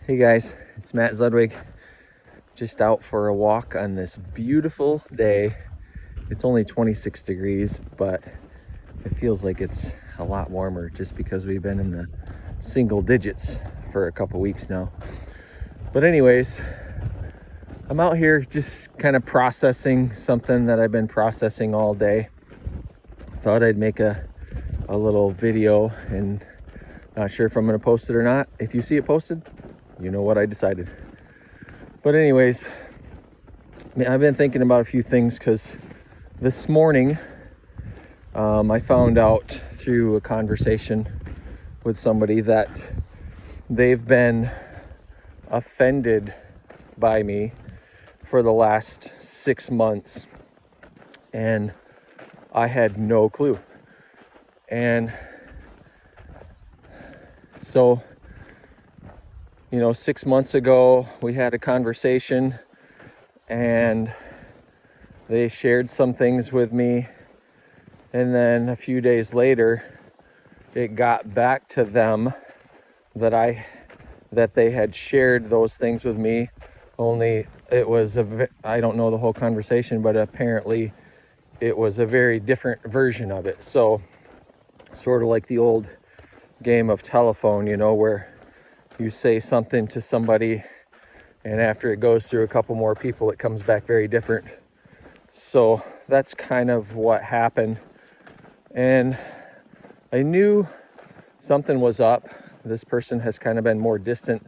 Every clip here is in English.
Hey guys, it's Matt Zudwig. Just out for a walk on this beautiful day. It's only 26 degrees, but it feels like it's a lot warmer just because we've been in the single digits for a couple weeks now. But anyways, I'm out here just kind of processing something that I've been processing all day. Thought I'd make a little video, and not sure if I'm going to post it or not. If you see it posted, you know what I decided. But anyways, I've been thinking about a few things because this morning I found out through a conversation with somebody that they've been offended by me for the last 6 months, and I had no clue. And so 6 months ago, we had a conversation and they shared some things with me. And then a few days later, it got back to them that they had shared those things with me. Only it was I don't know the whole conversation, but apparently it was a very different version of it. So sort of like the old game of telephone, where you say something to somebody and after it goes through a couple more people, it comes back very different. So that's kind of what happened. And I knew something was up. This person has kind of been more distant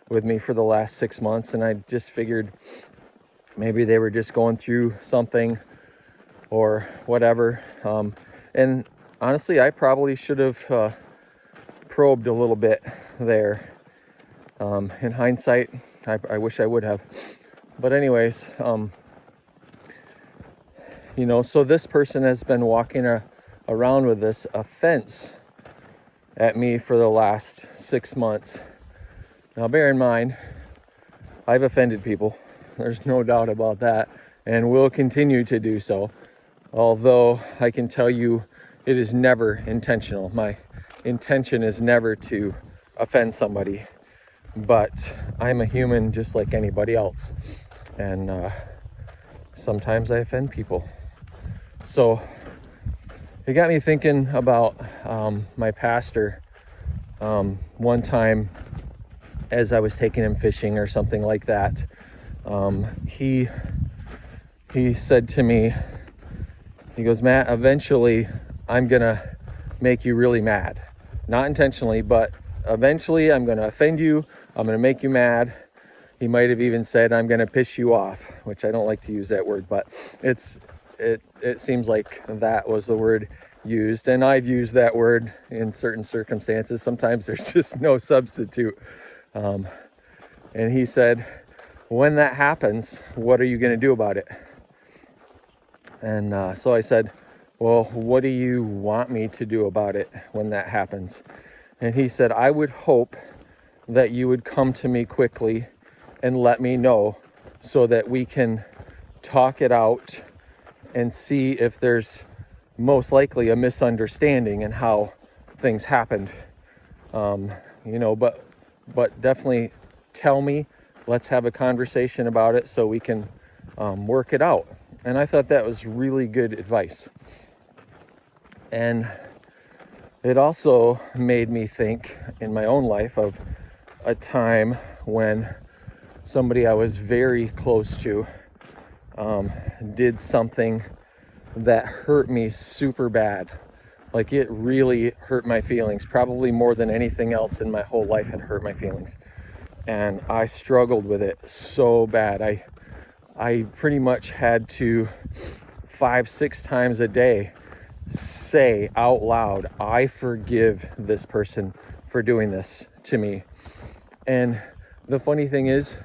with me for the last 6 months, and I just figured maybe they were just going through something or whatever. And honestly, I probably should have probed a little bit there. In hindsight, I wish I would have. But anyways, so this person has been walking around with this offense at me for the last 6 months. Now, bear in mind, I've offended people. There's no doubt about that, and will continue to do so. Although I can tell you it is never intentional. My intention is never to offend somebody. But I'm a human just like anybody else. And sometimes I offend people. So it got me thinking about my pastor. One time, as I was taking him fishing or something like that, he said to me, he goes, "Matt, eventually I'm going to make you really mad. Not intentionally, but eventually I'm going to offend you. I'm going to make you mad." He might have even said, "I'm going to piss you off," which I don't like to use that word, but it seems like that was the word used. And I've used that word in certain circumstances. Sometimes there's just no substitute. And he said, "When that happens, what are you going to do about it?" And so I said, "Well, what do you want me to do about it when that happens?" And he said, "I would hope that you would come to me quickly and let me know so that we can talk it out and see if there's most likely a misunderstanding in how things happened. But definitely tell me, let's have a conversation about it so we can work it out." And I thought that was really good advice. And it also made me think in my own life of a time when somebody I was very close to did something that hurt me super bad. Like, it really hurt my feelings, probably more than anything else in my whole life had hurt my feelings. And I struggled with it so bad. I pretty much had to 5-6 times a day say out loud, "I forgive this person for doing this to me." And the funny thing is,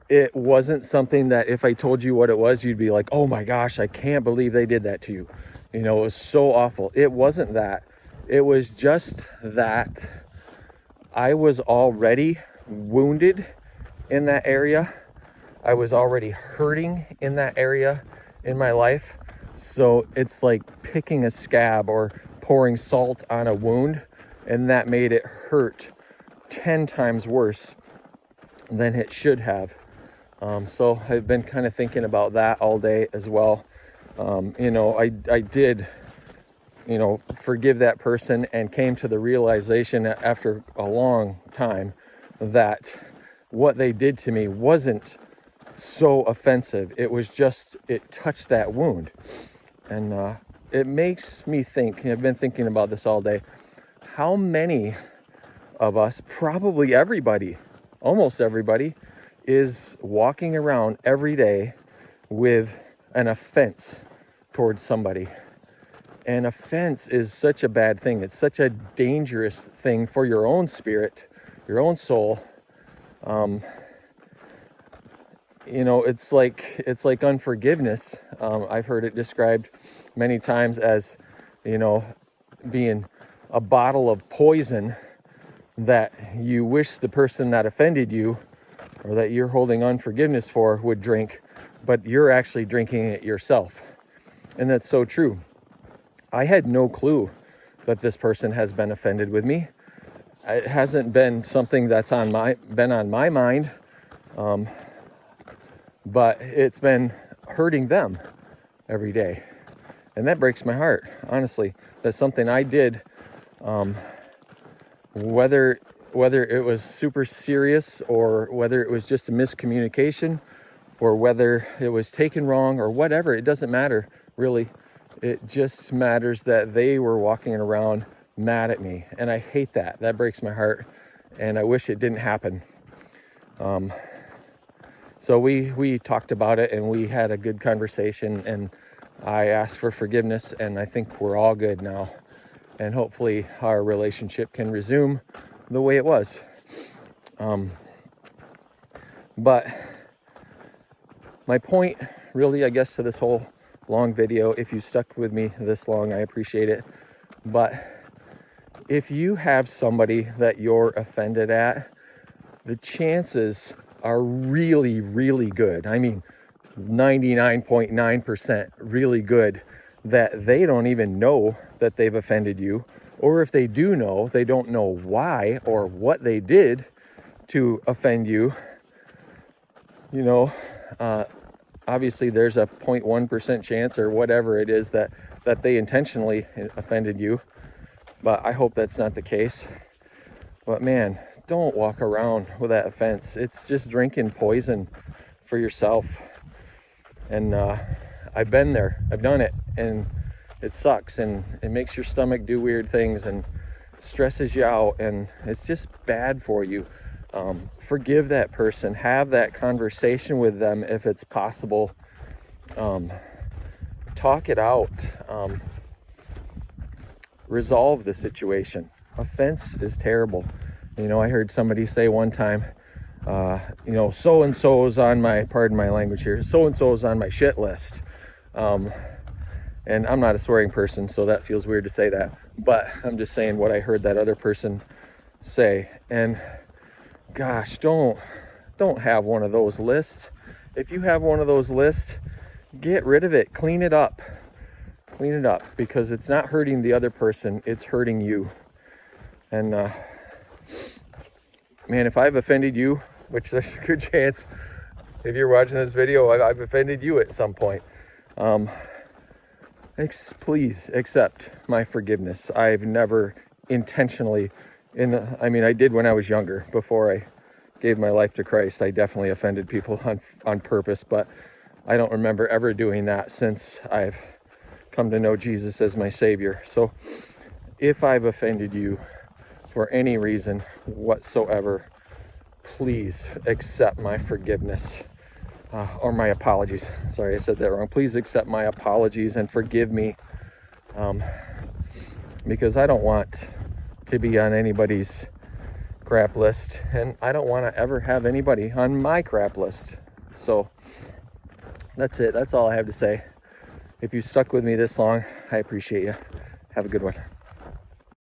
it wasn't something that if I told you what it was, you'd be like, "Oh my gosh, I can't believe they did that to you." It was so awful. It wasn't that. It was just that I was already wounded in that area. I was already hurting in that area in my life. So it's like picking a scab or pouring salt on a wound, and that made it hurt 10 times worse than it should have. So I've been kind of thinking about that all day as well. I did, forgive that person and came to the realization after a long time that what they did to me wasn't so offensive. It was just, it touched that wound. And it makes me think, I've been thinking about this all day, how many of us, probably everybody, almost everybody, is walking around every day with an offense towards somebody. And offense is such a bad thing. It's such a dangerous thing for your own spirit, your own soul. It's like unforgiveness. I've heard it described many times as, being a bottle of poison that you wish the person that offended you or that you're holding unforgiveness for would drink, but you're actually drinking it yourself. And that's so true. I had no clue that this person has been offended with me. It hasn't been something that's been on my mind, but it's been hurting them every day. And that breaks my heart, honestly. That's something I did, whether it was super serious or whether it was just a miscommunication or whether it was taken wrong or whatever. It doesn't matter, really. It just matters that they were walking around mad at me. And I hate that. That breaks my heart. And I wish it didn't happen. So we talked about it and we had a good conversation, and I asked for forgiveness, and I think we're all good now. And hopefully our relationship can resume the way it was. But my point really, I guess, to this whole long video, if you stuck with me this long, I appreciate it. But if you have somebody that you're offended at, the chances are really, really good. I mean, 99.9% really good that they don't even know that they've offended you. Or if they do know, they don't know why or what they did to offend you. Obviously there's a 0.1% chance or whatever it is that they intentionally offended you. But I hope that's not the case. But man, don't walk around with that offense. It's just drinking poison for yourself. And I've been there. I've done it. And it sucks. And it makes your stomach do weird things and stresses you out. And it's just bad for you. Forgive that person. Have that conversation with them if it's possible. Talk it out. Resolve the situation. Offense is terrible. I heard somebody say one time, so-and-so's on my, pardon my language here, so-and-so's on my shit list. And I'm not a swearing person, so that feels weird to say that. But I'm just saying what I heard that other person say. And gosh, don't have one of those lists. If you have one of those lists, get rid of it. Clean it up. Clean it up, because it's not hurting the other person. It's hurting you. And man, if I've offended you, which there's a good chance if you're watching this video, I've offended you at some point. Please accept my forgiveness. I've never intentionally, I did when I was younger, before I gave my life to Christ. I definitely offended people on purpose, but I don't remember ever doing that since I've come to know Jesus as my Savior. So if I've offended you for any reason whatsoever, please accept my forgiveness, or my apologies. Sorry, I said that wrong. Please accept my apologies and forgive me, because I don't want to be on anybody's crap list, and I don't want to ever have anybody on my crap list. So that's it. That's all I have to say. If you stuck with me this long, I appreciate you. Have a good one.